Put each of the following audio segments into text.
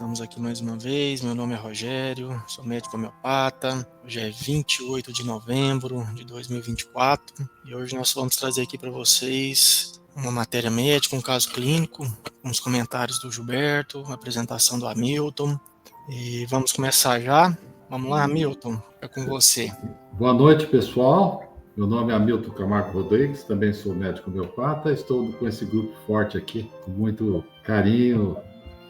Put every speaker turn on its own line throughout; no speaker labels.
Estamos aqui mais uma vez. Meu nome é Rogério, sou médico homeopata. Hoje é 28 de novembro de 2024 e hoje nós vamos trazer aqui para vocês uma matéria médica, um caso clínico, com os comentários do Gilberto, a apresentação do Hamilton. E vamos começar já. Vamos lá, Hamilton, é com você.
Boa noite, pessoal. Meu nome é Hamilton Camargo Rodrigues, também sou médico homeopata. Estou com esse grupo forte aqui, com muito carinho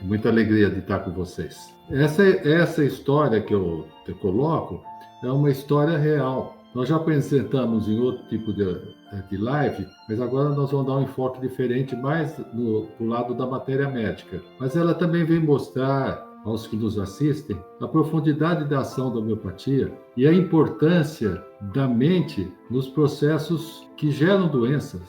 e muita alegria de estar com vocês. Essa história que eu te coloco é uma história real. Nós já apresentamos em outro tipo de live, mas agora nós vamos dar um enfoque diferente, mais do lado da matéria médica. Mas ela também vem mostrar aos que nos assistem a profundidade da ação da homeopatia e a importância da mente nos processos que geram doenças,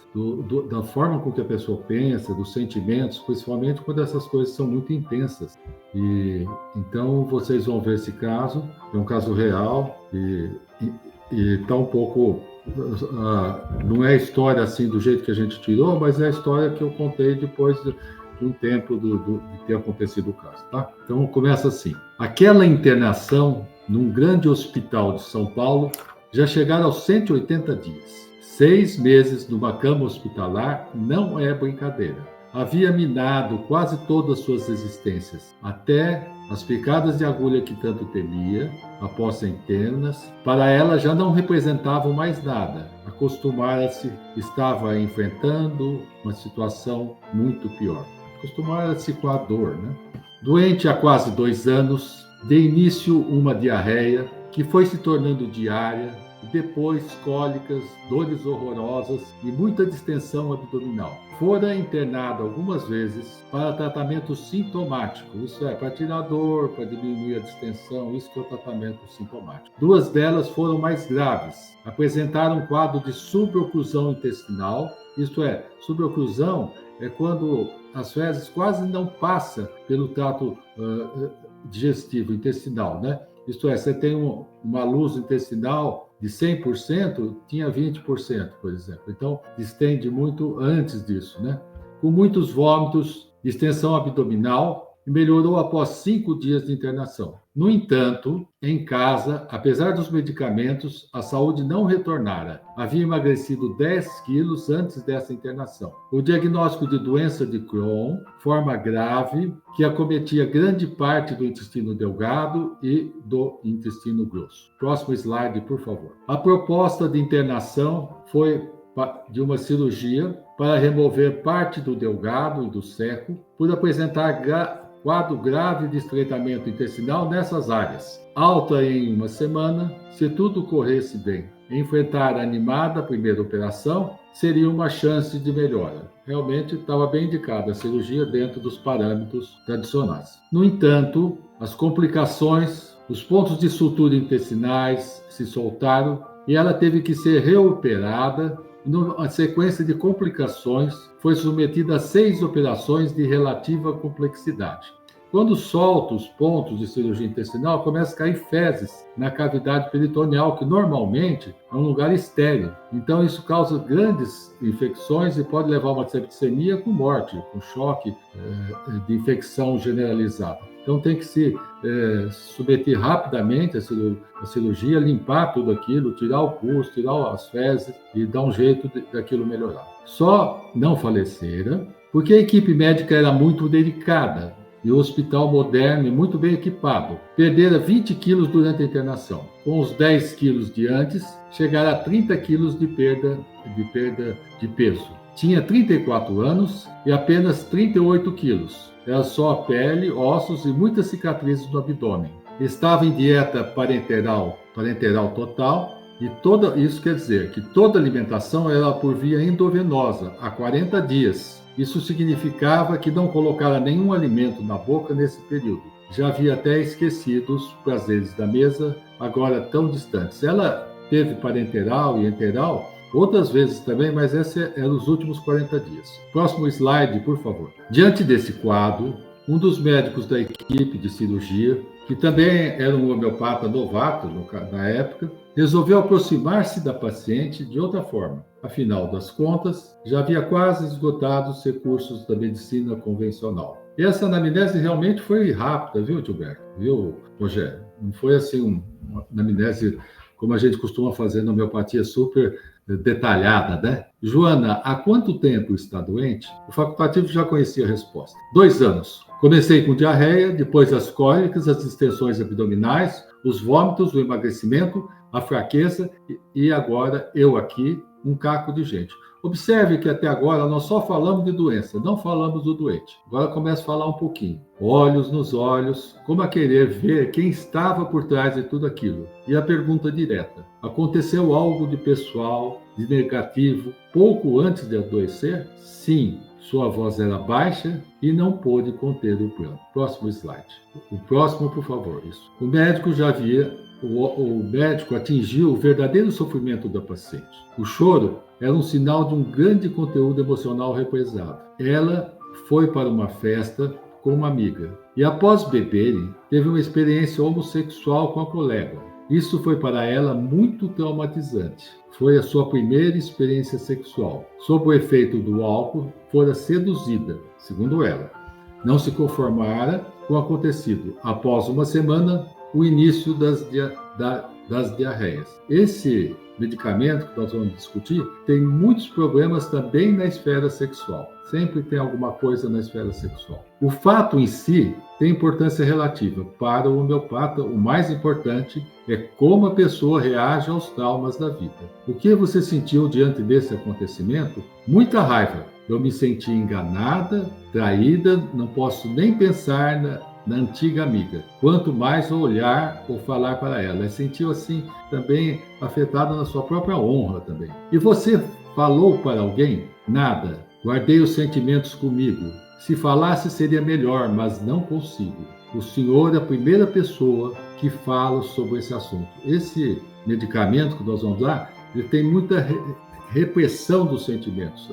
da forma com que a pessoa pensa, dos sentimentos, principalmente quando essas coisas são muito intensas. E então vocês vão ver esse caso, é um caso real e está um pouco... não é a história assim do jeito que a gente tirou, mas é a história que eu contei depois de um tempo de ter acontecido o caso, tá? Então começa assim. Aquela internação num grande hospital de São Paulo já chegaram aos 180 dias. 6 meses numa cama hospitalar não é brincadeira. Havia minado quase todas suas existências, até as picadas de agulha que tanto temia, após centenas, para ela já não representavam mais nada. Acostumara-se, estava enfrentando uma situação muito pior. Acostumara-se com a dor, né? Doente há quase 2 anos, de início uma diarreia, que foi se tornando diária, depois cólicas, dores horrorosas e muita distensão abdominal. Fora internada algumas vezes para tratamento sintomático, isso é, para tirar a dor, para diminuir a distensão, isso que é o tratamento sintomático. 2 delas foram mais graves, apresentaram um quadro de suboclusão intestinal, isto é, suboclusão é quando as fezes quase não passam pelo trato digestivo intestinal, né? Isto é, você tem uma luz intestinal de 100%, tinha 20%, por exemplo. Então, distende muito antes disso, né? Com muitos vômitos, distensão abdominal, e melhorou após 5 dias de internação. No entanto, em casa, apesar dos medicamentos, a saúde não retornara. Havia emagrecido 10 quilos antes dessa internação. O diagnóstico de doença de Crohn, forma grave, que acometia grande parte do intestino delgado e do intestino grosso. Próximo slide, por favor. A proposta de internação foi de uma cirurgia para remover parte do delgado e do seco, por apresentar quadro grave de estreitamento intestinal nessas áreas. Alta em 1 semana, se tudo corresse bem. Enfrentar animada a primeira operação seria uma chance de melhora. Realmente estava bem indicada a cirurgia dentro dos parâmetros tradicionais. No entanto, as complicações, os pontos de sutura intestinais se soltaram e ela teve que ser reoperada. Numa sequência de complicações, foi submetida a 6 operações de relativa complexidade. Quando solta os pontos de cirurgia intestinal, começa a cair fezes na cavidade peritoneal, que normalmente é um lugar estéril. Então, isso causa grandes infecções e pode levar a uma septicemia com morte, com choque de infecção generalizada. Então, tem que se submeter rapidamente à cirurgia, limpar tudo aquilo, tirar o pus, tirar as fezes e dar um jeito daquilo melhorar. Só não faleceram porque a equipe médica era muito delicada e o hospital moderno e muito bem equipado. Perderam 20 quilos durante a internação. Com os 10 quilos de antes, chegaram a 30 quilos de perda de peso. Tinha 34 anos e apenas 38 quilos. Era só a pele, ossos e muitas cicatrizes no abdômen. Estava em dieta parenteral total e isso quer dizer que toda alimentação era por via endovenosa há 40 dias. Isso significava que não colocara nenhum alimento na boca nesse período. Já havia até esquecido os prazeres da mesa, agora tão distantes. Ela teve parenteral e enteral outras vezes também, mas esse era os últimos 40 dias. Próximo slide, por favor. Diante desse quadro, um dos médicos da equipe de cirurgia, que também era um homeopata novato na época, resolveu aproximar-se da paciente de outra forma. Afinal das contas, já havia quase esgotado os recursos da medicina convencional. E essa anamnese realmente foi rápida, viu, Gilberto? Viu, Rogério? Não foi assim uma anamnese como a gente costuma fazer na homeopatia, super detalhada, né? Joana, há quanto tempo está doente? O facultativo já conhecia a resposta. 2 anos. Comecei com diarreia, depois as cólicas, as distensões abdominais, os vômitos, o emagrecimento, a fraqueza e agora eu aqui, um caco de gente. Observe que até agora nós só falamos de doença, não falamos do doente. Agora começa a falar um pouquinho. Olhos nos olhos, como a querer ver quem estava por trás de tudo aquilo. E a pergunta direta: aconteceu algo de pessoal, de negativo, pouco antes de adoecer? Sim. Sua voz era baixa e não pôde conter o pranto. Próximo slide. O próximo, por favor. Isso. O médico já via, o médico atingiu o verdadeiro sofrimento da paciente. O choro era um sinal de um grande conteúdo emocional represado. Ela foi para uma festa com uma amiga e, após beberem, teve uma experiência homossexual com a colega. Isso foi para ela muito traumatizante. Foi a sua primeira experiência sexual. Sob o efeito do álcool, fora seduzida, segundo ela. Não se conformara com o acontecido. Após uma semana, o início das diarreias. Esse medicamento que nós vamos discutir tem muitos problemas também na esfera sexual. Sempre tem alguma coisa na esfera sexual. O fato em si tem importância relativa. Para o homeopata, o mais importante é como a pessoa reage aos traumas da vida. O que você sentiu diante desse acontecimento? Muita raiva. Eu me senti enganada, traída, não posso nem pensar na antiga amiga. Quanto mais olhar ou falar para ela. Sentiu assim também afetada na sua própria honra também. E você falou para alguém? Nada. Guardei os sentimentos comigo. Se falasse seria melhor, mas não consigo. O senhor é a primeira pessoa que fala sobre esse assunto. Esse medicamento que nós vamos dar, ele tem muita repressão dos sentimentos.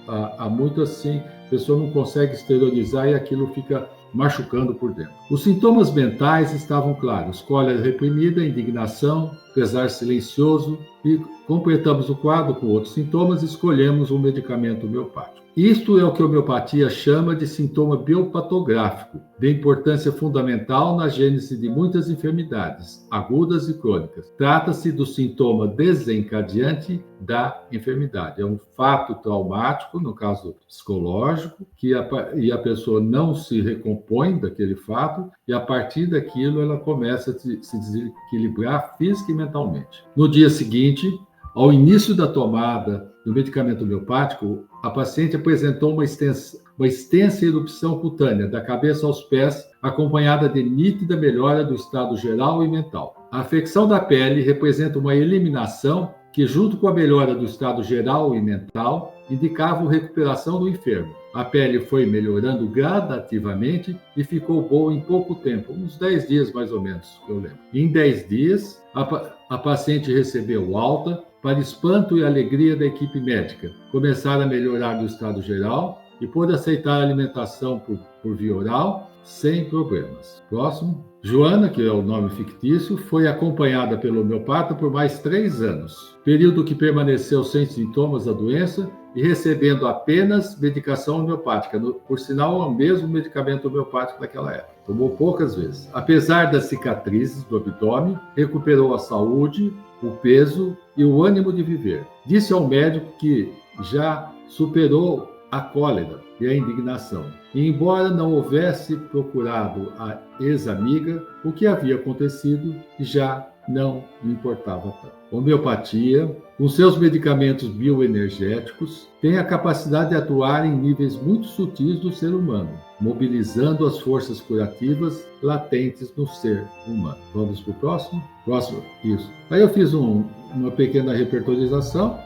Há muito assim, a pessoa não consegue exteriorizar e aquilo fica machucando por dentro. Os sintomas mentais estavam claros: cólera reprimida, indignação, pesar silencioso, e completamos o quadro com outros sintomas e escolhemos um medicamento homeopático. Isto é o que a homeopatia chama de sintoma biopatográfico, de importância fundamental na gênese de muitas enfermidades, agudas e crônicas. Trata-se do sintoma desencadeante da enfermidade. É um fato traumático, no caso psicológico, e a pessoa não se recompõe daquele fato, e a partir daquilo ela começa a se desequilibrar física e mentalmente. No dia seguinte, ao início da tomada do medicamento homeopático, a paciente apresentou uma extensa erupção cutânea, da cabeça aos pés, acompanhada de nítida melhora do estado geral e mental. A afecção da pele representa uma eliminação que, junto com a melhora do estado geral e mental, indicava a recuperação do enfermo. A pele foi melhorando gradativamente e ficou boa em pouco tempo, uns 10 dias mais ou menos, que eu lembro. Em 10 dias, a paciente recebeu alta, para espanto e alegria da equipe médica. Começaram a melhorar do estado geral e pôde aceitar a alimentação por via oral sem problemas. Próximo. Joana, que é o nome fictício, foi acompanhada pelo homeopata por mais 3 anos, período que permaneceu sem sintomas da doença e recebendo apenas medicação homeopática. Por sinal, é o mesmo medicamento homeopático daquela época. Tomou poucas vezes. Apesar das cicatrizes do abdômen, recuperou a saúde, o peso e o ânimo de viver. Disse ao médico que já superou a cólera e a indignação. E embora não houvesse procurado a ex-amiga, o que havia acontecido já não lhe importava tanto. A homeopatia, com seus medicamentos bioenergéticos, tem a capacidade de atuar em níveis muito sutis do ser humano, mobilizando as forças curativas latentes no ser humano. Vamos para o próximo? Próximo, isso. Aí eu fiz uma pequena repertorização.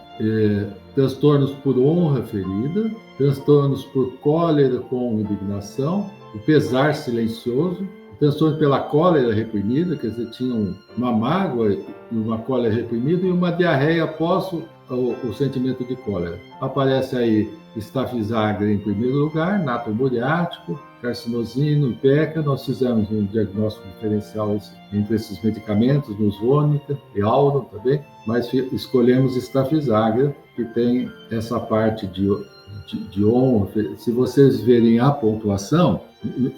Transtornos por honra ferida, transtornos por cólera com indignação, o pesar silencioso, transtorno pela cólera reprimida, quer dizer, tinha uma mágoa e uma cólera reprimida e uma diarreia após o sentimento de cólera. Aparece aí Staphysagra em primeiro lugar, nato muriático, carcinosino e peca. Nós fizemos um diagnóstico diferencial entre esses medicamentos, Nusônica e Auro também, mas escolhemos Staphysagra, que tem essa parte de honra. Se vocês verem a pontuação,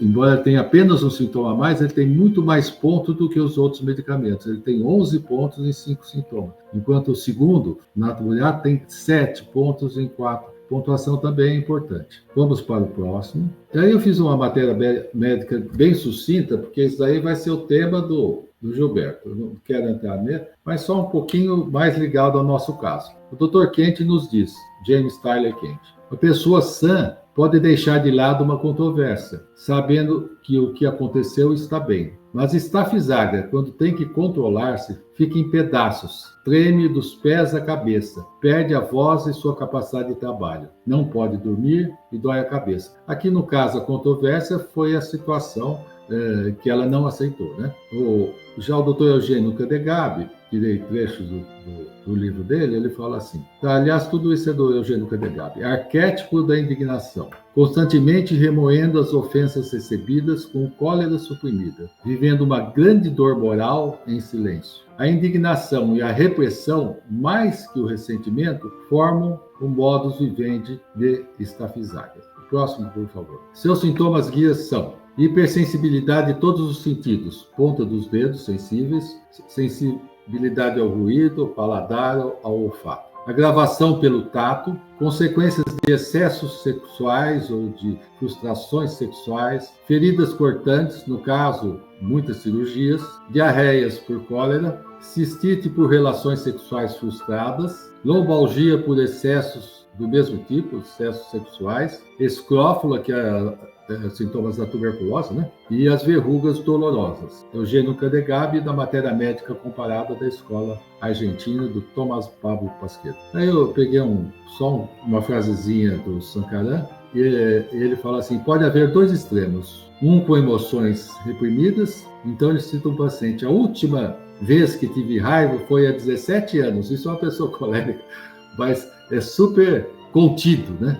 embora tenha apenas um sintoma a mais, ele tem muito mais pontos do que os outros medicamentos. Ele tem 11 pontos em 5 sintomas, enquanto o segundo, natrimulhar, tem 7 pontos em 4. Pontuação também é importante. Vamos para o próximo. E aí eu fiz uma matéria médica bem sucinta, porque isso daí vai ser o tema do Gilberto. Eu não quero entrar nele, mas só um pouquinho mais ligado ao nosso caso. O Dr. Kent nos diz, James Tyler Kent, a pessoa sã pode deixar de lado uma controvérsia, sabendo que o que aconteceu está bem. Mas estafiságra, quando tem que controlar-se, fica em pedaços, treme dos pés à cabeça, perde a voz e sua capacidade de trabalho, não pode dormir e dói a cabeça. Aqui, no caso, a controvérsia foi a situação que ela não aceitou, né? Já o Dr. Eugênio Cadegabe, tirei trechos do livro dele, ele fala assim, aliás, tudo isso é do Eugênio Cadegabe, arquétipo da indignação, constantemente remoendo as ofensas recebidas com cólera suprimida, vivendo uma grande dor moral em silêncio. A indignação e a repressão, mais que o ressentimento, formam o modus vivendi de estafiságra. O próximo, por favor. Seus sintomas guias são hipersensibilidade de todos os sentidos, ponta dos dedos sensíveis, sensibilidade ao ruído, ao paladar, ao olfato. Agravação pelo tato, consequências de excessos sexuais ou de frustrações sexuais, feridas cortantes, no caso, muitas cirurgias, diarreias por cólera, cistite por relações sexuais frustradas, lombalgia por excessos do mesmo tipo, excessos sexuais, escrófula, que é sintomas da tuberculose, né? E as verrugas dolorosas. Eugênio Cadegabe, da matéria médica comparada da escola argentina do Tomás Pablo Pasquet. Aí eu peguei só uma frasezinha do Sankaran, e ele fala assim, pode haver dois extremos, um com emoções reprimidas, então ele cita um paciente, a última vez que tive raiva foi há 17 anos, isso é uma pessoa colérica, mas é super contido, né?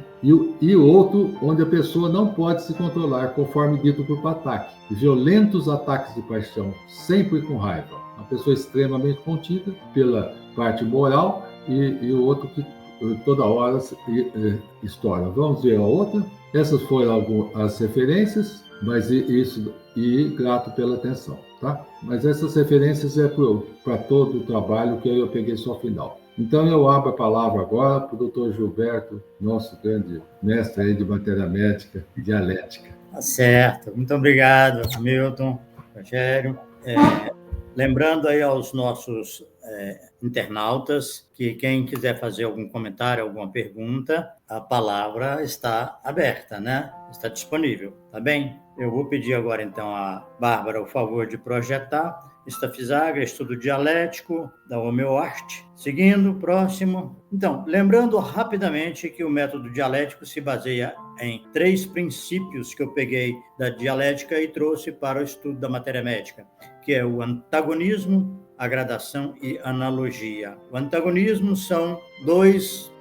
E o outro, onde a pessoa não pode se controlar, conforme dito por Patak. Violentos ataques de paixão, sempre com raiva. Uma pessoa extremamente contida pela parte moral e o outro que toda hora estoura. Vamos ver a outra. Essas foram as referências, mas grato pela atenção, tá? Mas essas referências é para todo o trabalho que eu peguei só ao final. Então, eu abro a palavra agora para o Dr. Gilberto, nosso grande mestre aí de matéria médica e dialética.
Tá certo. Muito obrigado, Hamilton, Rogério. Lembrando aí aos nossos internautas que quem quiser fazer algum comentário, alguma pergunta, a palavra está aberta, né? Está disponível, tá bem? Eu vou pedir agora, então, a Bárbara o favor de projetar Estafiságra, estudo dialético da homeoarte. Seguindo, próximo. Então, lembrando rapidamente que o método dialético se baseia em 3 princípios que eu peguei da dialética e trouxe para o estudo da matéria médica, que é o antagonismo, a gradação e analogia. O antagonismo são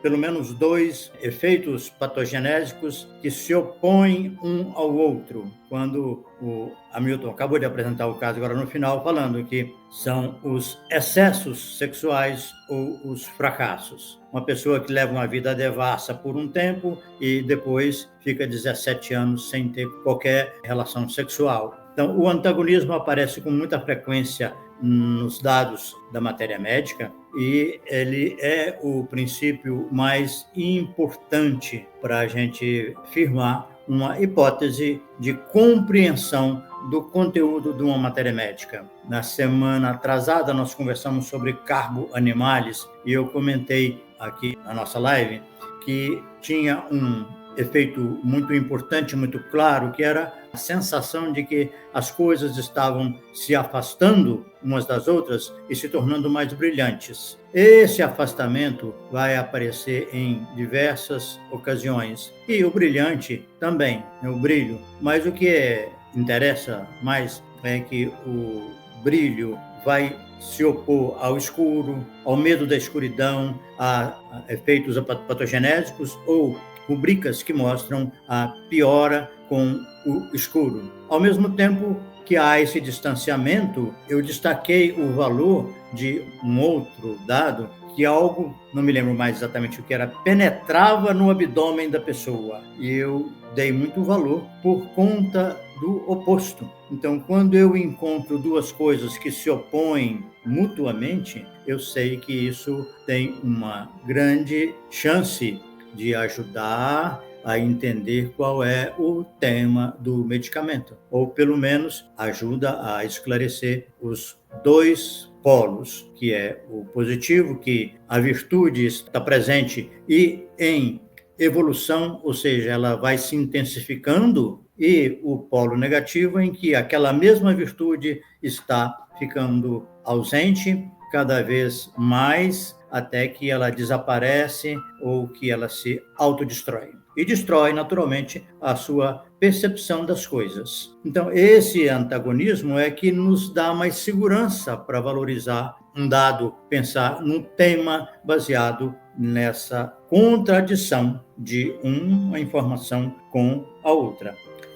pelo menos dois efeitos patogenésicos que se opõem um ao outro. Quando o Hamilton acabou de apresentar o caso agora no final, falando que são os excessos sexuais ou os fracassos. Uma pessoa que leva uma vida devassa por um tempo e depois fica 17 anos sem ter qualquer relação sexual. Então, o antagonismo aparece com muita frequência nos dados da matéria médica e ele é o princípio mais importante para a gente firmar uma hipótese de compreensão do conteúdo de uma matéria médica. Na semana atrasada, nós conversamos sobre carbo animalis e eu comentei aqui na nossa live que tinha um efeito muito importante, muito claro, que era a sensação de que as coisas estavam se afastando umas das outras e se tornando mais brilhantes. Esse afastamento vai aparecer em diversas ocasiões. E o brilhante também, o brilho. Mas o que interessa mais é que o brilho vai se opor ao escuro, ao medo da escuridão, a efeitos patogenésicos ou rubricas que mostram a piora com o escuro. Ao mesmo tempo que há esse distanciamento, eu destaquei o valor de um outro dado, que algo, não me lembro mais exatamente o que era, penetrava no abdômen da pessoa. E eu dei muito valor por conta do oposto. Então, quando eu encontro duas coisas que se opõem mutuamente, eu sei que isso tem uma grande chance de ajudar a entender qual é o tema do medicamento, ou pelo menos ajuda a esclarecer os dois polos, que é o positivo, que a virtude está presente e em evolução, ou seja, ela vai se intensificando, e o polo negativo, em que aquela mesma virtude está ficando ausente cada vez mais, até que ela desaparece ou que ela se autodestrói. E destrói, naturalmente, a sua percepção das coisas. Então, esse antagonismo é que nos dá mais segurança para valorizar um dado, pensar num tema baseado nessa contradição de uma informação com a outra.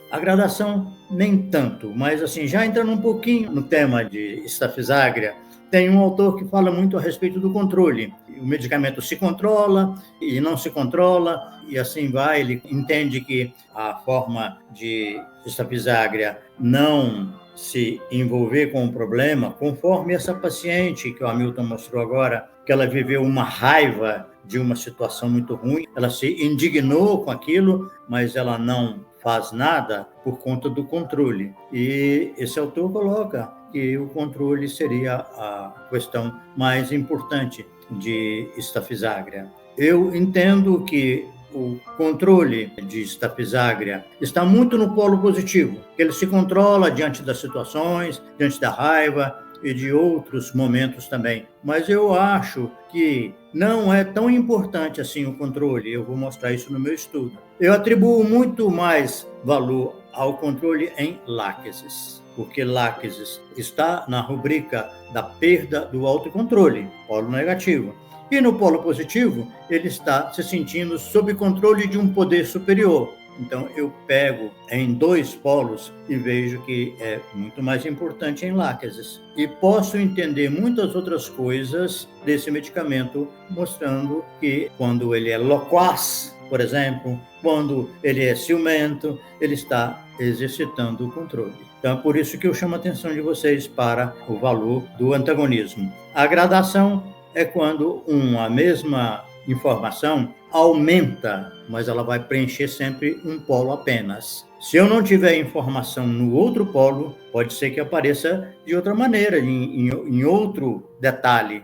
A gradação, nem tanto, mas assim, já entrando um pouquinho no tema de Staphysagria, tem um autor que fala muito a respeito do controle. O medicamento se controla e não se controla, e assim vai. Ele entende que a forma de Staphysagria não se envolver com o problema, conforme essa paciente que o Hamilton mostrou agora, que ela viveu uma raiva de uma situação muito ruim, ela se indignou com aquilo, mas ela não faz nada por conta do controle. E esse autor coloca que o controle seria a questão mais importante de Staphysagria. Eu entendo que o controle de Staphysagria está muito no polo positivo, que ele se controla diante das situações, diante da raiva e de outros momentos também. Mas eu acho que não é tão importante assim o controle. Eu vou mostrar isso no meu estudo. Eu atribuo muito mais valor ao controle em láqueses, porque láqueses está na rubrica da perda do autocontrole, polo negativo. E no polo positivo, ele está se sentindo sob controle de um poder superior. Então, eu pego em dois polos e vejo que é muito mais importante em láqueses. E posso entender muitas outras coisas desse medicamento, mostrando que quando ele é loquaz, por exemplo, quando ele é ciumento, ele está exercitando o controle. Então, é por isso que eu chamo a atenção de vocês para o valor do antagonismo. A gradação é quando uma mesma informação aumenta, mas ela vai preencher sempre um polo apenas. Se eu não tiver informação no outro polo, pode ser que apareça de outra maneira, em outro detalhe.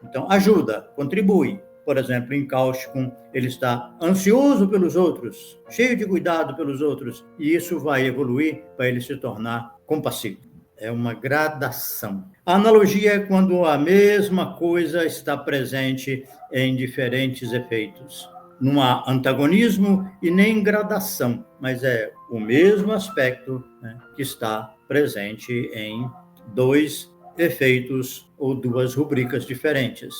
Então, ajuda, contribui. Por exemplo, em cáustico, ele está ansioso pelos outros, cheio de cuidado pelos outros, e isso vai evoluir para ele se tornar compassivo. É uma gradação. A analogia é quando a mesma coisa está presente em diferentes efeitos. Não há antagonismo e nem gradação, mas é o mesmo aspecto, né, que está presente em dois efeitos ou duas rubricas diferentes.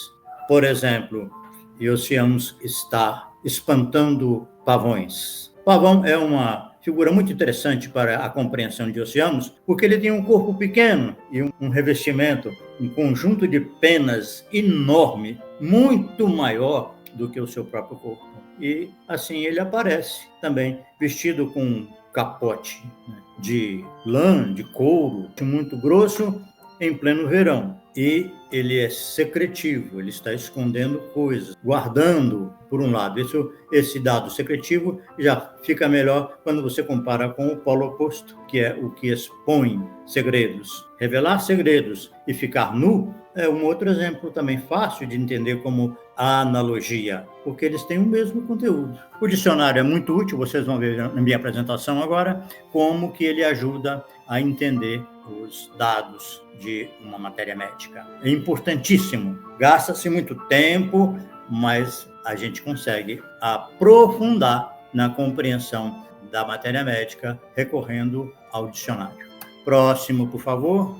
Por exemplo, Iossiamus está espantando pavões. Pavão é uma figura muito interessante para a compreensão de Iossiamus, porque ele tem um corpo pequeno e um revestimento, um conjunto de penas enorme, muito maior do que o seu próprio corpo. E assim ele aparece também vestido com um capote, né, de lã, de couro, muito grosso, em pleno verão. E ele é secretivo, ele está escondendo coisas, guardando, por um lado. Esse dado secretivo já fica melhor quando você compara com o polo oposto, que é o que expõe segredos. Revelar segredos e ficar nu é um outro exemplo também fácil de entender como analogia, porque eles têm o mesmo conteúdo. O dicionário é muito útil, vocês vão ver na minha apresentação agora, como que ele ajuda a entender os dados de uma matéria médica. É importantíssimo. Gasta-se muito tempo, mas a gente consegue aprofundar na compreensão da matéria médica recorrendo ao dicionário. Próximo, por favor.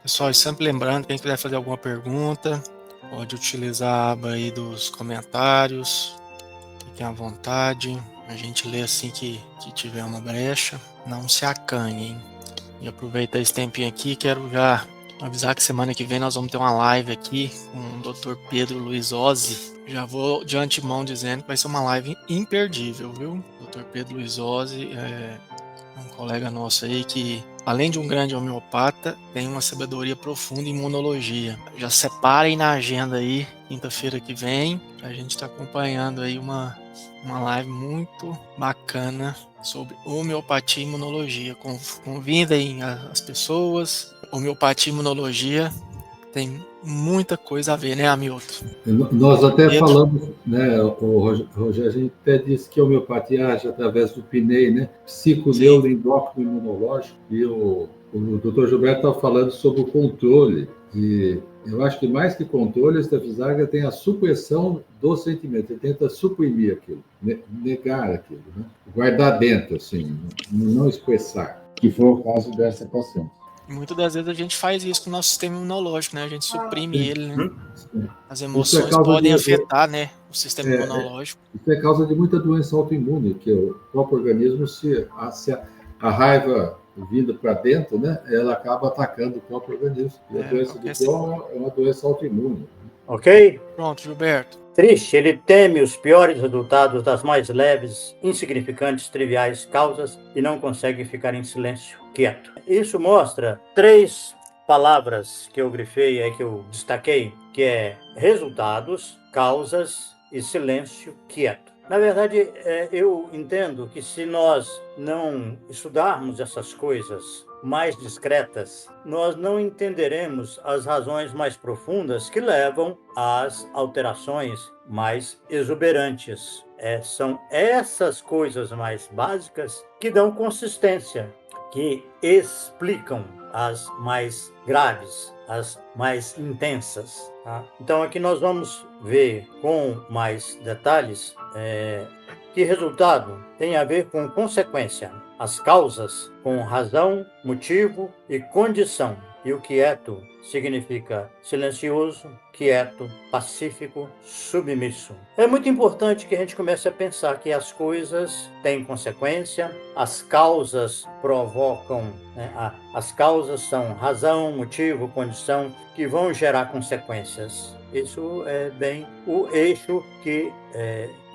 Pessoal, sempre lembrando, quem quiser fazer alguma pergunta, pode utilizar a aba aí dos comentários. Fiquem à vontade. A gente lê assim que tiver uma brecha. Não se acanhem. E aproveitar esse tempinho aqui, quero já Avisar que semana que vem nós vamos ter uma live aqui com o Dr. Pedro Luiz Ozzi. Já vou de antemão dizendo que vai ser uma live imperdível, viu? Dr. Pedro Luiz Ozzi é um colega nosso aí que, além de um grande homeopata, tem uma sabedoria profunda em imunologia. Já separem na agenda aí, quinta-feira que vem, a gente está acompanhando aí uma live muito bacana sobre homeopatia e imunologia. Convidem as pessoas. Homeopatia e imunologia tem muita coisa a ver, né, Hamilton?
Nós até
Pedro.
falamos, né, o Rogério, a gente até disse que a homeopatia age através do PNEI, né, psiconeuroendócrino imunológico, e o Dr. Gilberto estava falando sobre o controle, e eu acho que mais que controle, a Estafisaga tem a supressão do sentimento, ele tenta suprimir aquilo, negar aquilo, né, guardar dentro, assim, não expressar, que foi o caso dessa paciente.
Muitas das vezes a gente faz isso com o nosso sistema imunológico, né? A gente suprime ele, né? As
Isso é
emoções
causa
podem
de
afetar, né, o sistema imunológico.
Isso é causa de muita doença autoimune, que o próprio organismo, a raiva vinda para dentro, né, ela acaba atacando o próprio organismo. E a doença do Crohn é uma doença autoimune.
Ok?
Pronto, Gilberto.
Triste, ele teme os piores resultados das mais leves, insignificantes, triviais causas e não consegue ficar em silêncio, quieto. Isso mostra 3 palavras que eu grifei, que eu destaquei, que é resultados, causas e silêncio, quieto. Na verdade, eu entendo que se nós não estudarmos essas coisas mais discretas, nós não entenderemos as razões mais profundas que levam às alterações mais exuberantes. São essas coisas mais básicas que dão consistência, que explicam as mais graves, as mais intensas. Tá? Então, aqui nós vamos ver com mais detalhes que resultado tem a ver com consequência, as causas com razão, motivo e condição. E o quieto significa silencioso, quieto, pacífico, submisso. É muito importante que a gente comece a pensar que as coisas têm consequência, as causas provocam, né, as causas são razão, motivo, condição, que vão gerar consequências. Isso é bem o eixo que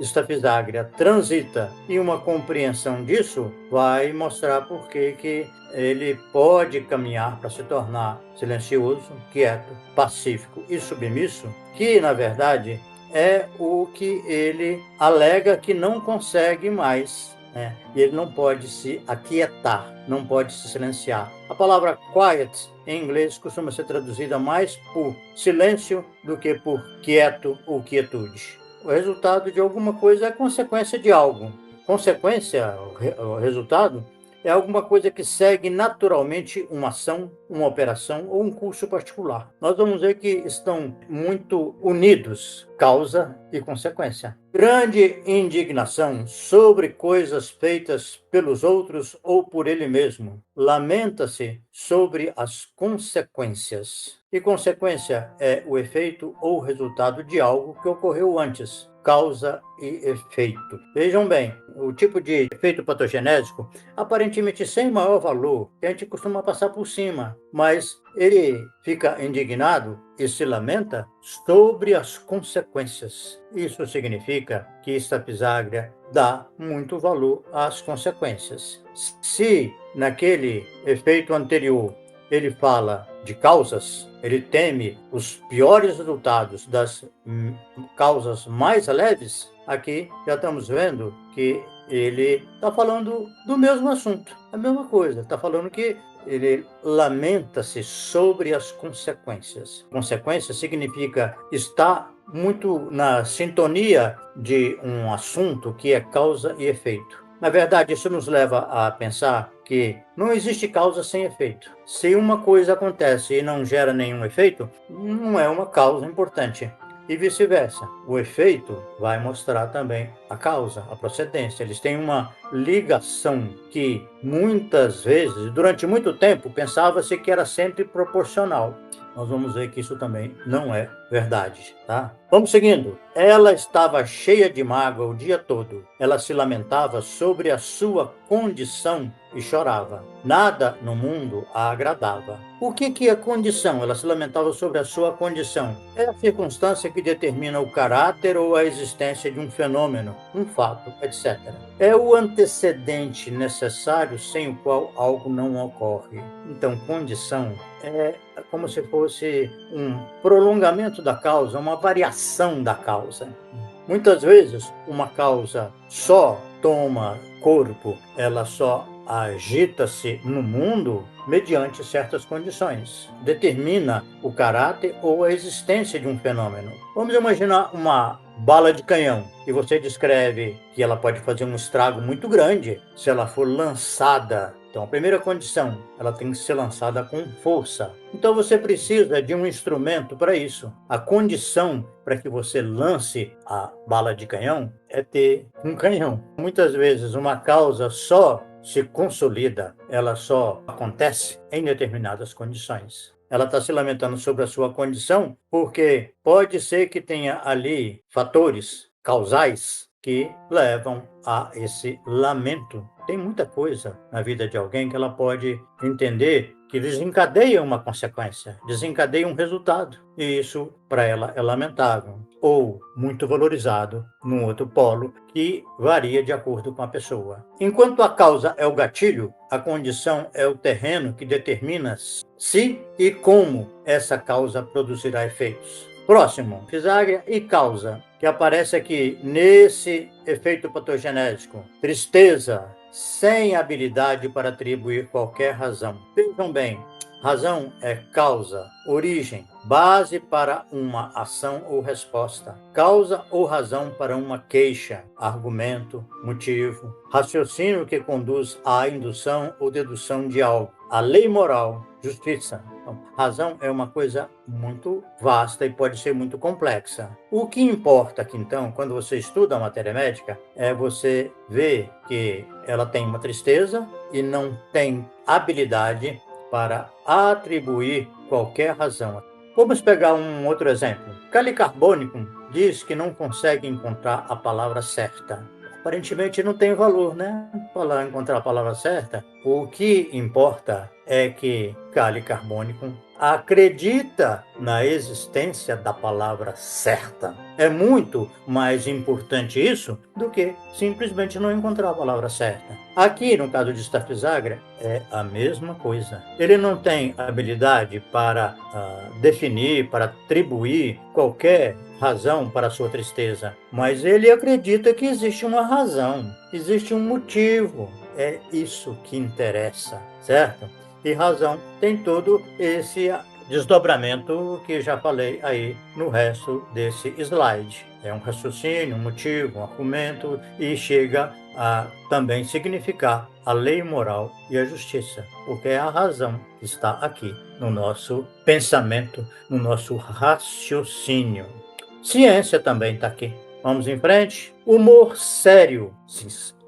Estafiságria transita, e uma compreensão disso vai mostrar por que ele pode caminhar para se tornar silencioso, quieto, pacífico e submisso, que, na verdade, é o que ele alega que não consegue mais, né? E ele não pode se aquietar, não pode se silenciar. A palavra quiet, em inglês, costuma ser traduzida mais por silêncio do que por quieto ou quietude. O resultado de alguma coisa é consequência de algo. Consequência, o resultado, é alguma coisa que segue naturalmente uma ação, uma operação ou um curso particular. Nós vamos ver que estão muito unidos, causa e consequência. Grande indignação sobre coisas feitas pelos outros ou por ele mesmo. Lamenta-se sobre as consequências. E consequência é o efeito ou resultado de algo que ocorreu antes. Causa e efeito. Vejam bem, o tipo de efeito patogenésico, aparentemente sem maior valor, que a gente costuma passar por cima, mas ele fica indignado e se lamenta sobre as consequências. Isso significa que Estafiságria dá muito valor às consequências. Se naquele efeito anterior ele fala de causas, ele teme os piores resultados das causas mais leves, aqui já estamos vendo que ele está falando do mesmo assunto, a mesma coisa, está falando que ele lamenta-se sobre as consequências. Consequência significa estar muito na sintonia de um assunto que é causa e efeito. Na verdade, isso nos leva a pensar que não existe causa sem efeito. Se uma coisa acontece e não gera nenhum efeito, não é uma causa importante. E vice-versa. O efeito vai mostrar também a causa, a procedência. Eles têm uma ligação que muitas vezes, durante muito tempo, pensava-se que era sempre proporcional. nós vamos ver que isso também não é verdade, tá? Vamos seguindo. Ela estava cheia de mágoa o dia todo. Ela se lamentava sobre a sua condição e chorava. Nada no mundo a agradava. O que é a condição? Ela se lamentava sobre a sua condição. É a circunstância que determina o caráter ou a existência de um fenômeno, um fato, etc. É o antecedente necessário sem o qual algo não ocorre. Então, condição é como se fosse um prolongamento da causa, uma variação da causa. Muitas vezes, uma causa só toma corpo, ela só agita-se no mundo mediante certas condições. Determina o caráter ou a existência de um fenômeno. Vamos imaginar uma bala de canhão, e você descreve que ela pode fazer um estrago muito grande se ela for lançada. Então, a primeira condição, ela tem que ser lançada com força. Então, você precisa de um instrumento para isso. A condição para que você lance a bala de canhão é ter um canhão. Muitas vezes, uma causa só se consolida, ela só acontece em determinadas condições. Ela está se lamentando sobre a sua condição porque pode ser que tenha ali fatores causais que levam a esse lamento. Tem muita coisa na vida de alguém que ela pode entender que desencadeia uma consequência, desencadeia um resultado. E isso, para ela, é lamentável. Ou muito valorizado num outro polo, que varia de acordo com a pessoa. Enquanto a causa é o gatilho, a condição é o terreno que determina se e como essa causa produzirá efeitos. Próximo, fisária e causa, que aparece aqui nesse efeito patogenético. Tristeza, sem habilidade para atribuir qualquer razão. Vejam bem, razão é causa, origem, base para uma ação ou resposta. Causa ou razão para uma queixa, argumento, motivo. Raciocínio que conduz à indução ou dedução de algo. A lei moral, justiça. Então, razão é uma coisa muito vasta e pode ser muito complexa. O que importa aqui, então, quando você estuda a matéria médica, é você ver que ela tem uma tristeza e não tem habilidade para atribuir qualquer razão. Vamos pegar um outro exemplo. Kali Carbônico diz que não consegue encontrar a palavra certa. Aparentemente não tem valor, né? Falar encontrar a palavra certa. O que importa é que Kali Carbônico acredita na existência da palavra certa. É muito mais importante isso do que simplesmente não encontrar a palavra certa. Aqui, no caso de Staphysagria, é a mesma coisa. Ele não tem habilidade para definir, para atribuir qualquer razão para a sua tristeza, mas ele acredita que existe uma razão, existe um motivo. É isso que interessa, certo? E razão tem todo esse desdobramento que já falei aí no resto desse slide. É um raciocínio, um motivo, um argumento e chega a também significar a lei moral e a justiça, porque é a razão que está aqui no nosso pensamento, no nosso raciocínio. Ciência também está aqui. Vamos em frente. Humor sério,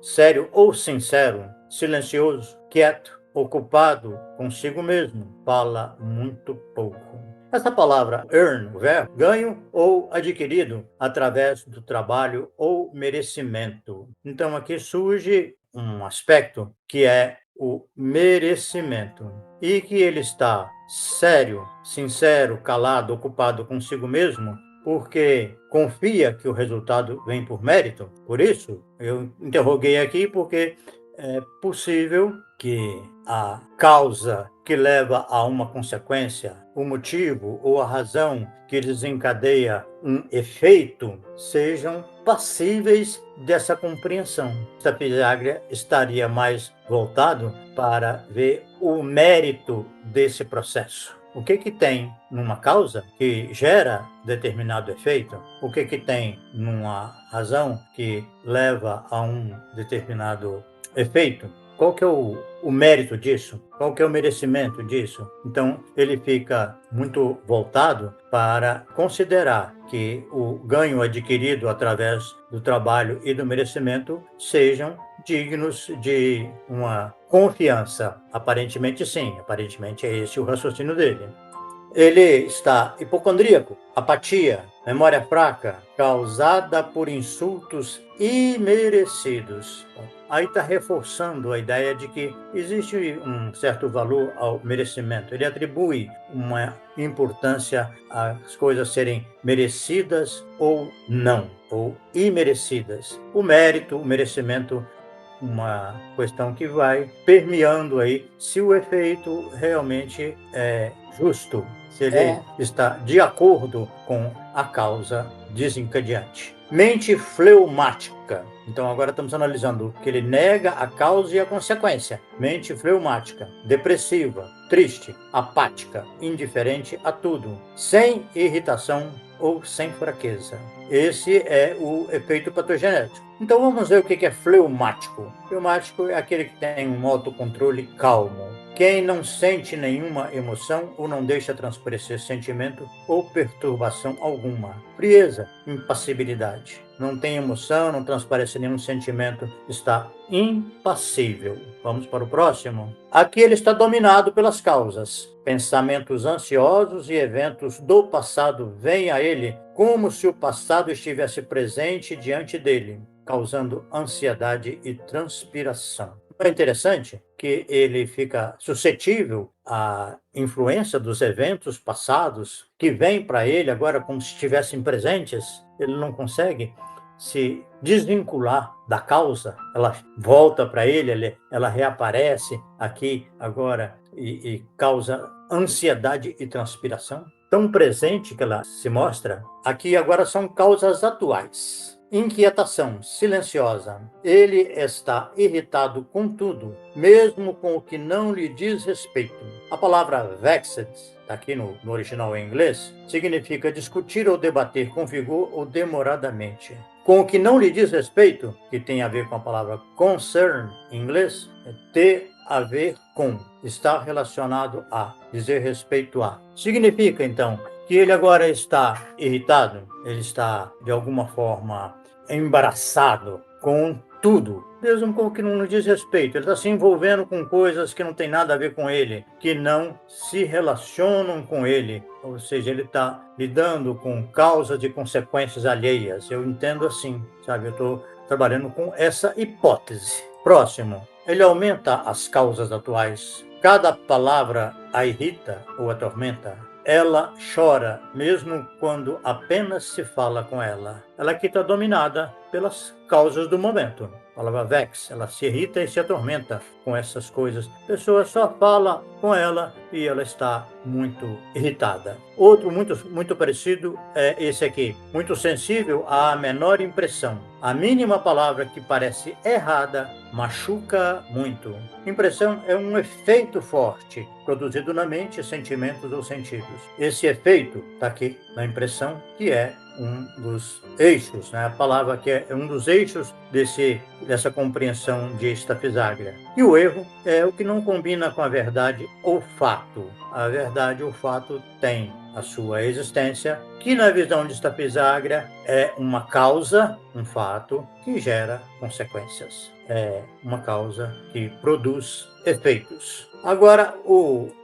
sério ou sincero, silencioso, quieto, ocupado consigo mesmo, fala muito pouco. Essa palavra earn, o verbo, ganho ou adquirido através do trabalho ou merecimento. Então aqui surge um aspecto que é o merecimento e que ele está sério, sincero, calado, ocupado consigo mesmo, porque confia que o resultado vem por mérito. Por isso, eu interroguei aqui porque é possível que a causa que leva a uma consequência, o motivo ou a razão que desencadeia um efeito sejam passíveis dessa compreensão. Staphysagria estaria mais voltado para ver o mérito desse processo. O que tem numa causa que gera determinado efeito? O que tem numa razão que leva a um determinado efeito? Qual que é o mérito disso? Qual que é o merecimento disso? Então, ele fica muito voltado para considerar que o ganho adquirido através do trabalho e do merecimento sejam dignos de uma confiança. Aparentemente sim, aparentemente é esse o raciocínio dele. Ele está hipocondríaco, apatia, memória fraca, causada por insultos imerecidos. Aí está reforçando a ideia de que existe um certo valor ao merecimento. Ele atribui uma importância às coisas serem merecidas ou não, ou imerecidas. O mérito, o merecimento, uma questão que vai permeando aí se o efeito realmente é justo, se ele está de acordo com a causa desencadeante. Mente fleumática. Então, agora estamos analisando que ele nega a causa e a consequência. Mente fleumática, depressiva, triste, apática, indiferente a tudo, sem irritação ou sem fraqueza. Esse é o efeito patogenético. Então, vamos ver o que é fleumático. Fleumático é aquele que tem um autocontrole calmo. Quem não sente nenhuma emoção ou não deixa transparecer sentimento ou perturbação alguma. Frieza, impassibilidade. Não tem emoção, não transparece nenhum sentimento, está impassível. Vamos para o próximo. Aqui ele está dominado pelas causas. Pensamentos ansiosos e eventos do passado vêm a ele como se o passado estivesse presente diante dele, causando ansiedade e transpiração. É interessante que ele fica suscetível à influência dos eventos passados que vêm para ele agora como se estivessem presentes. Ele não consegue se desvincular da causa, ela volta para ele, ela reaparece aqui agora e causa ansiedade e transpiração. Tão presente que ela se mostra, aqui agora são causas atuais. Inquietação silenciosa. Ele está irritado com tudo, mesmo com o que não lhe diz respeito. A palavra vexed, aqui no original em inglês, significa discutir ou debater com vigor ou demoradamente. Com o que não lhe diz respeito, que tem a ver com a palavra concern em inglês, é ter a ver com, está relacionado a, dizer respeito a. Significa, então, que ele agora está irritado, ele está, de alguma forma, embaraçado com tudo, mesmo com o que não nos diz respeito. Ele está se envolvendo com coisas que não tem nada a ver com ele, que não se relacionam com ele. Ou seja, ele está lidando com causas e consequências alheias. Eu entendo assim, sabe? Eu estou trabalhando com essa hipótese. Próximo. Ele aumenta as causas atuais. Cada palavra a irrita ou atormenta. Ela chora, mesmo quando apenas se fala com ela. Ela aqui está dominada pelas causas do momento. A palavra vex, ela se irrita e se atormenta com essas coisas. A pessoa só fala com ela e ela está muito irritada. Outro muito parecido é esse aqui. Muito sensível à menor impressão. A mínima palavra que parece errada machuca muito. Impressão é um efeito forte, produzido na mente, sentimentos ou sentidos. Esse efeito está aqui na impressão, que é um dos eixos, né? A palavra que é um dos eixos dessa compreensão de Staffisagria. E o erro é o que não combina com a verdade ou fato. A verdade ou fato tem a sua existência, que na visão de Staffisagria é uma causa, um fato, que gera consequências. É uma causa que produz efeitos. Agora,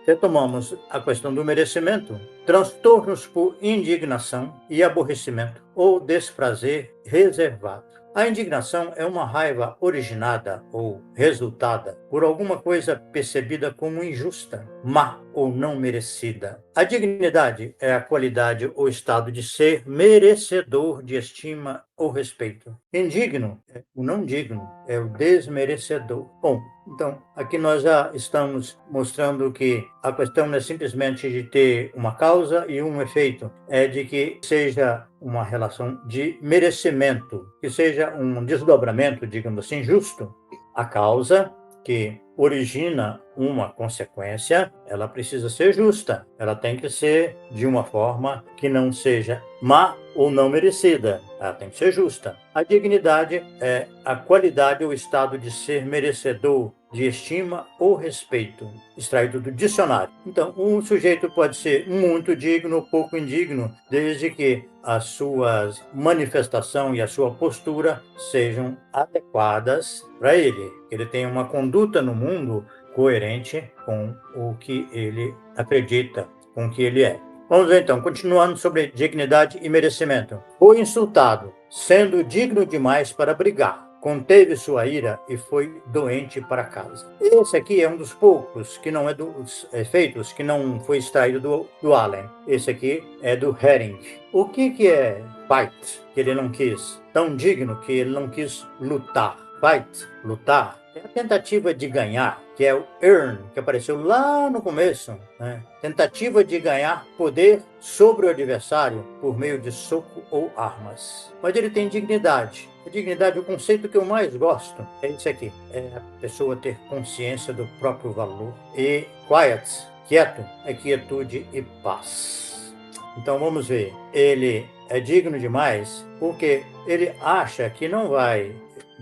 retomamos a questão do merecimento. Transtornos por indignação e aborrecimento ou desprazer reservado. A indignação é uma raiva originada ou resultada por alguma coisa percebida como injusta, má ou não merecida. A dignidade é a qualidade ou estado de ser merecedor de estima ou respeito. Indigno é o não digno, é o desmerecedor. Bom, então, aqui nós já estamos mostrando que a questão não é simplesmente de ter uma causa e um efeito, é de que seja uma relação de merecimento, que seja um desdobramento, digamos assim, justo. A causa que origina uma consequência, ela precisa ser justa. Ela tem que ser de uma forma que não seja má ou não merecida. Ela tem que ser justa. A dignidade é a qualidade ou estado de ser merecedor de estima ou respeito, extraído do dicionário. Então, um sujeito pode ser muito digno ou pouco indigno, desde que a sua manifestação e a sua postura sejam adequadas para ele. Ele tenha uma conduta no mundo coerente com o que ele acredita, com o que ele é. Vamos ver então, continuando sobre dignidade e merecimento. Foi insultado, sendo digno demais para brigar. Conteve sua ira e foi doente para casa. Esse aqui é um dos poucos que não é dos efeitos, que não foi extraído do Allen. Esse aqui é do Herring. O que é fight, que ele não quis? Tão digno que ele não quis lutar. Fight, lutar, é a tentativa de ganhar, que é o earn, que apareceu lá no começo, né? Tentativa de ganhar poder sobre o adversário por meio de soco ou armas. Mas ele tem dignidade. A dignidade, o conceito que eu mais gosto é esse aqui, é a pessoa ter consciência do próprio valor. E quiet, quieto, é quietude e paz. Então vamos ver, ele é digno demais porque ele acha que não vai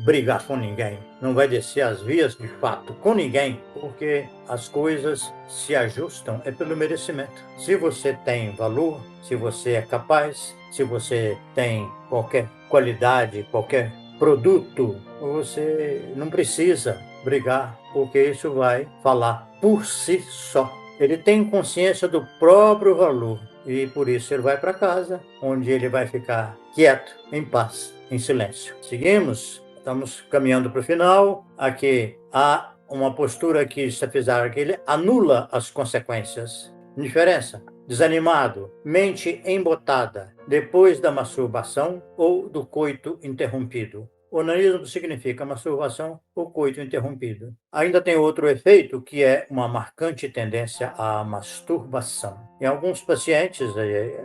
brigar com ninguém, não vai descer as vias de fato com ninguém, porque as coisas se ajustam é pelo merecimento. Se você tem valor, se você é capaz, se você tem qualquer qualidade, qualquer produto, você não precisa brigar, porque isso vai falar por si só. Ele tem consciência do próprio valor e por isso ele vai para casa, onde ele vai ficar quieto, em paz, em silêncio. Seguimos. Estamos caminhando para o final. Aqui há uma postura que que ele anula as consequências. Indiferença, desanimado, mente embotada, depois da masturbação ou do coito interrompido. Onanismo significa masturbação ou coito interrompido. Ainda tem outro efeito, que é uma marcante tendência à masturbação. Em alguns pacientes,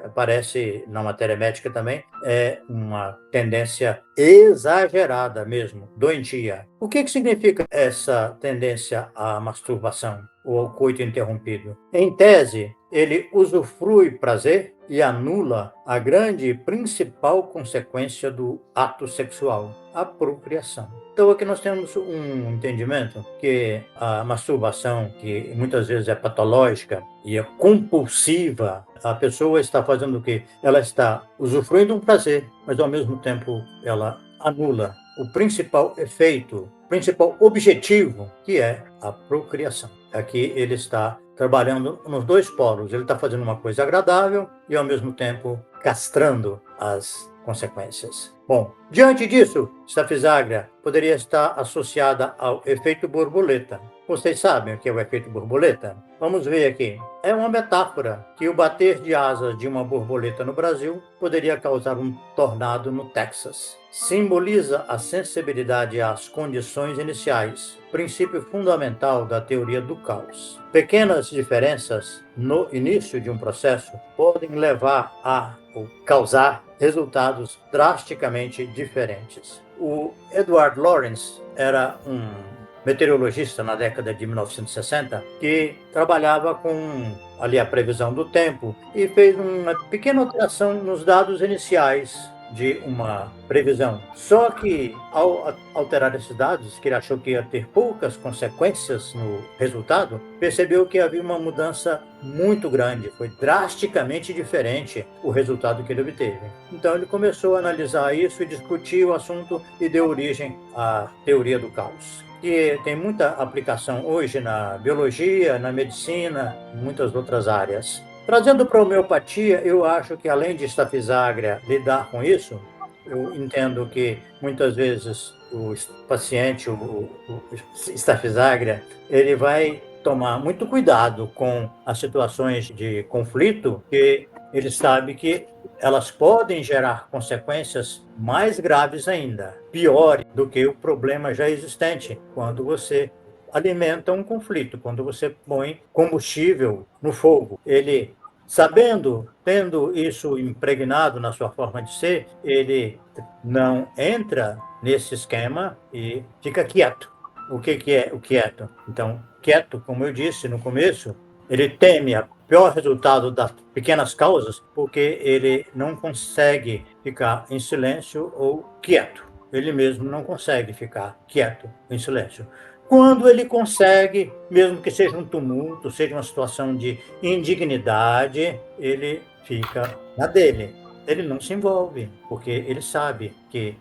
aparece na matéria médica também, é uma tendência exagerada mesmo, doentia. O que significa essa tendência à masturbação ou ao coito interrompido? Em tese, ele usufrui prazer e anula a grande e principal consequência do ato sexual, a procriação. Então aqui nós temos um entendimento que a masturbação, que muitas vezes é patológica e é compulsiva, a pessoa está fazendo o quê? Ela está usufruindo um prazer, mas ao mesmo tempo ela anula o principal efeito, o principal objetivo, que é a procriação. Aqui ele está trabalhando nos dois polos. Ele está fazendo uma coisa agradável e, ao mesmo tempo, castrando as consequências. Bom, diante disso, Staphysagria poderia estar associada ao efeito borboleta. Vocês sabem o que é o efeito borboleta? Vamos ver aqui. É uma metáfora que o bater de asas de uma borboleta no Brasil poderia causar um tornado no Texas. Simboliza a sensibilidade às condições iniciais, princípio fundamental da teoria do caos. Pequenas diferenças no início de um processo podem levar a ou causar resultados drasticamente diferentes. O Edward Lorenz era um meteorologista na década de 1960 que trabalhava com ali a previsão do tempo e fez uma pequena alteração nos dados iniciais de uma previsão. Só que, ao alterar esses dados, que ele achou que ia ter poucas consequências no resultado, percebeu que havia uma mudança muito grande, foi drasticamente diferente o resultado que ele obteve. Então ele começou a analisar isso e discutir o assunto e deu origem à teoria do caos, que tem muita aplicação hoje na biologia, na medicina, em muitas outras áreas. Trazendo para a homeopatia, eu acho que, além de Staphysagria lidar com isso, eu entendo que, muitas vezes, o paciente, o Staphysagria, ele vai tomar muito cuidado com as situações de conflito, que ele sabe que elas podem gerar consequências mais graves ainda, piores do que o problema já existente, quando você alimenta um conflito, quando você põe combustível no fogo. Ele, sabendo, tendo isso impregnado na sua forma de ser, ele não entra nesse esquema e fica quieto. O que é o quieto? Então, quieto, como eu disse no começo, ele teme o pior resultado das pequenas causas, porque ele não consegue ficar em silêncio ou quieto. Ele mesmo não consegue ficar quieto, em silêncio. Quando ele consegue, mesmo que seja um tumulto, seja uma situação de indignidade, ele fica na dele. Ele não se envolve, porque ele sabe que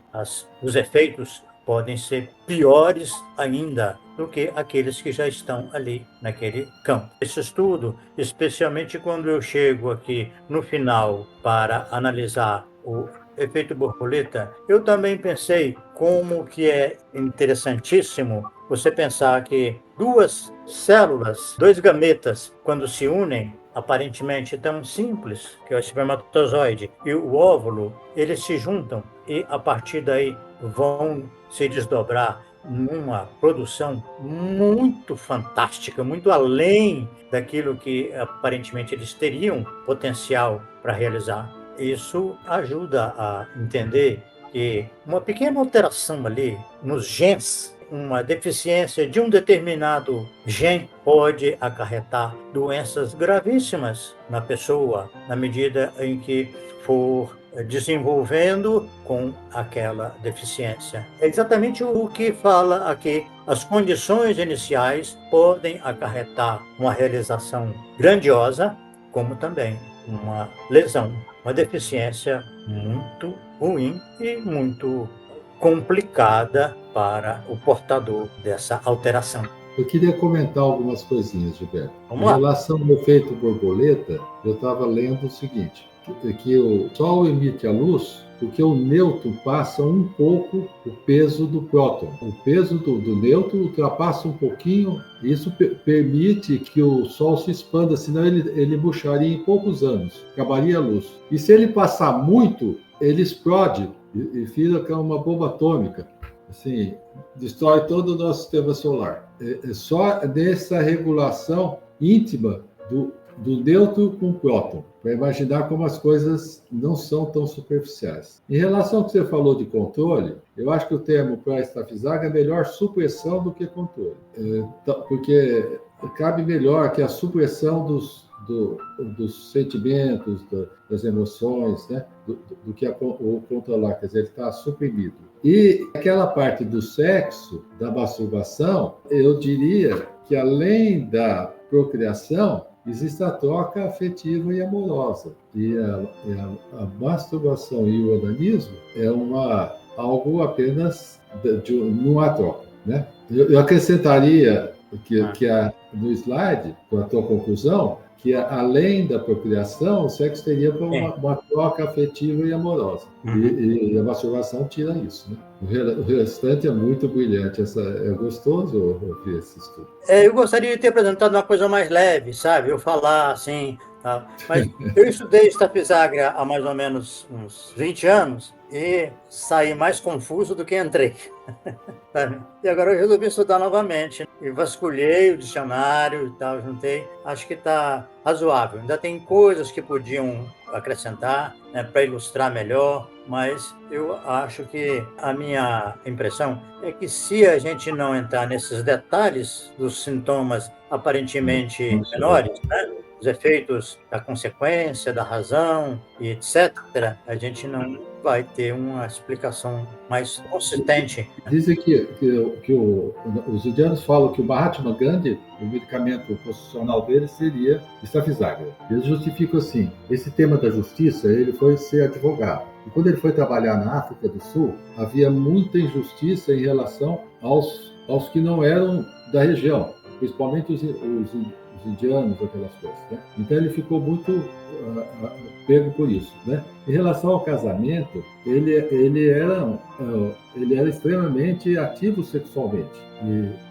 os efeitos podem ser piores ainda do que aqueles que já estão ali naquele campo. Esse estudo, especialmente quando eu chego aqui no final para analisar o efeito borboleta, eu também pensei como que é interessantíssimo você pensar que duas células, dois gametas, quando se unem, aparentemente tão simples, que é o espermatozoide e o óvulo, eles se juntam e, a partir daí, vão se desdobrar numa produção muito fantástica, muito além daquilo que, aparentemente, eles teriam potencial para realizar. Isso ajuda a entender que uma pequena alteração ali nos genes, uma deficiência de um determinado gene pode acarretar doenças gravíssimas na pessoa, na medida em que for desenvolvendo com aquela deficiência. É exatamente o que fala aqui. As condições iniciais podem acarretar uma realização grandiosa, como também uma lesão, uma deficiência muito ruim e muito complicada para o portador dessa alteração.
Eu queria comentar algumas coisinhas, Gilberto.
Vamos
em
lá.
relação ao efeito borboleta, eu estava lendo o seguinte, que o Sol emite a luz porque o nêutron passa um pouco o peso do próton. O peso do nêutron ultrapassa um pouquinho, e isso permite que o Sol se expanda, senão ele murcharia em poucos anos, acabaria a luz. E se ele passar muito, ele explode e vira uma bomba atômica. Assim, destrói todo o nosso sistema solar. É só nessa regulação íntima do nêutron com o próton, para imaginar como as coisas não são tão superficiais. Em relação ao que você falou de controle, eu acho que o termo para estafizaga é melhor supressão do que controle, porque cabe melhor que a supressão dos sentimentos, das emoções, né? do que o controlar, quer dizer, ele está suprimido. E aquela parte do sexo, da masturbação, eu diria que além da procriação, existe a troca afetiva e amorosa. E a masturbação e o onanismo é algo apenas não há troca, né? Eu acrescentaria no slide, com a tua conclusão, que além da procriação, o sexo teria uma troca afetiva e amorosa. E a masturbação tira isso, né? O restante é muito brilhante. É gostoso ouvir esse estudo.
Eu gostaria de ter apresentado uma coisa mais leve, sabe? Eu falar assim, tá? Mas eu estudei estafizaga há mais ou menos uns 20 anos e saí mais confuso do que entrei. E agora eu resolvi estudar novamente. E vasculhei o dicionário e tal, juntei. Acho que está razoável. Ainda tem coisas que podiam acrescentar, né, para ilustrar melhor, mas eu acho que a minha impressão é que se a gente não entrar nesses detalhes dos sintomas aparentemente menores, né, os efeitos da consequência, da razão e etc., a gente não vai ter uma explicação mais consistente.
Dizem que os indianos falam que o Mahatma Gandhi, o medicamento constitucional dele seria estafizaga. Eles justificam assim, esse tema da justiça, ele foi ser advogado. E quando ele foi trabalhar na África do Sul, havia muita injustiça em relação aos que não eram da região, principalmente os indianos, aquelas coisas, né? Então ele ficou muito pego por isso, né? Em relação ao casamento, ele era extremamente ativo sexualmente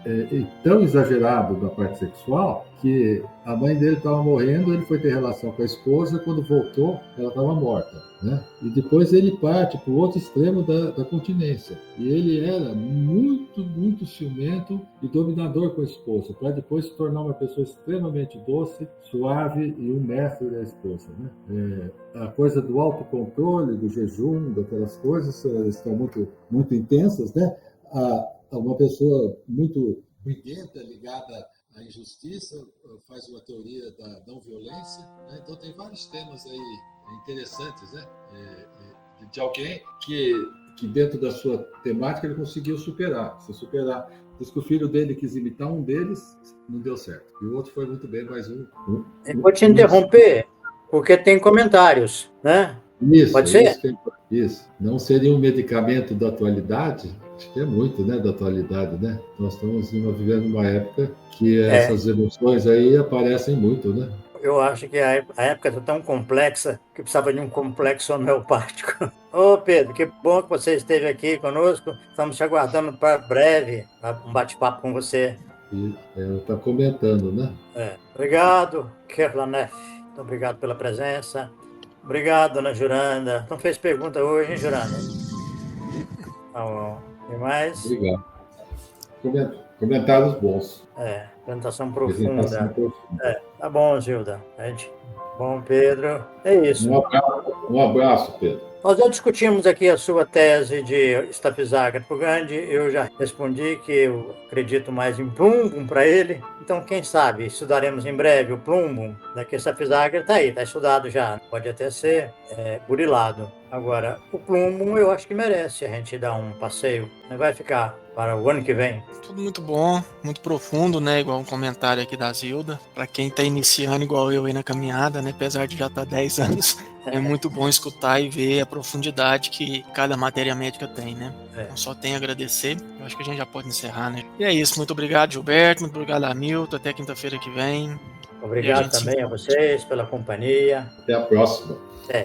e tão exagerado da parte sexual que a mãe dele estava morrendo, ele foi ter relação com a esposa, quando voltou, ela estava morta, né? E depois ele parte para o outro extremo da continência. E ele era muito, muito ciumento e dominador com a esposa, para depois se tornar uma pessoa extremamente doce, suave e um mestre da esposa, né? A coisa do autocontrole, do jejum, daquelas coisas, estão muito, muito intensas, né? Uma pessoa muito briguenta, ligada à injustiça, faz uma teoria da não violência, né? Então tem vários temas aí interessantes, né? De alguém que dentro da sua temática ele conseguiu superar. Diz que o filho dele quis imitar um deles, não deu certo. E o outro foi muito bem, mas
Eu vou te interromper, porque tem comentários, né?
Isso,
pode ser?
Isso. Não seria um medicamento da atualidade? Acho que é muito, né, da atualidade, né? Nós estamos vivendo uma época que essas emoções aí aparecem muito, né?
Eu acho que a época está tão complexa que precisava de um complexo homeopático. Ô Pedro, que bom que você esteve aqui conosco. Estamos te aguardando para breve, para um bate-papo com você.
E está comentando, né?
Obrigado, Kerlanef. Muito obrigado pela presença. Obrigado, dona Juranda. Não fez pergunta hoje, hein, Juranda? Tá bom. E mais?
Obrigado. Comentários bons.
Apresentação
Apresentação
profunda.
profunda.
Tá bom, Gilda. Bom, Pedro. É isso.
Um abraço, Pedro.
Nós já discutimos aqui a sua tese de Staffysagra para o Gandhi. Eu já respondi que eu acredito mais em Plumbum para ele. Então, quem sabe, estudaremos em breve o Plumbum, que Staffysagra está aí, está estudado já. Pode até ser burilado. Agora, o Plumbum eu acho que merece a gente dar um passeio. Não vai ficar para o ano que vem.
Tudo muito bom, muito profundo, né? Igual um comentário aqui da Zilda. Para quem está iniciando igual eu aí na caminhada, né? Apesar de já estar 10 anos, é muito bom escutar e ver a profundidade que cada matéria médica tem, né? Então só tenho a agradecer. Eu acho que a gente já pode encerrar, né? E é isso. Muito obrigado, Gilberto. Muito obrigado, Hamilton. Até quinta-feira que vem.
Obrigado também a vocês pela companhia.
Até a próxima.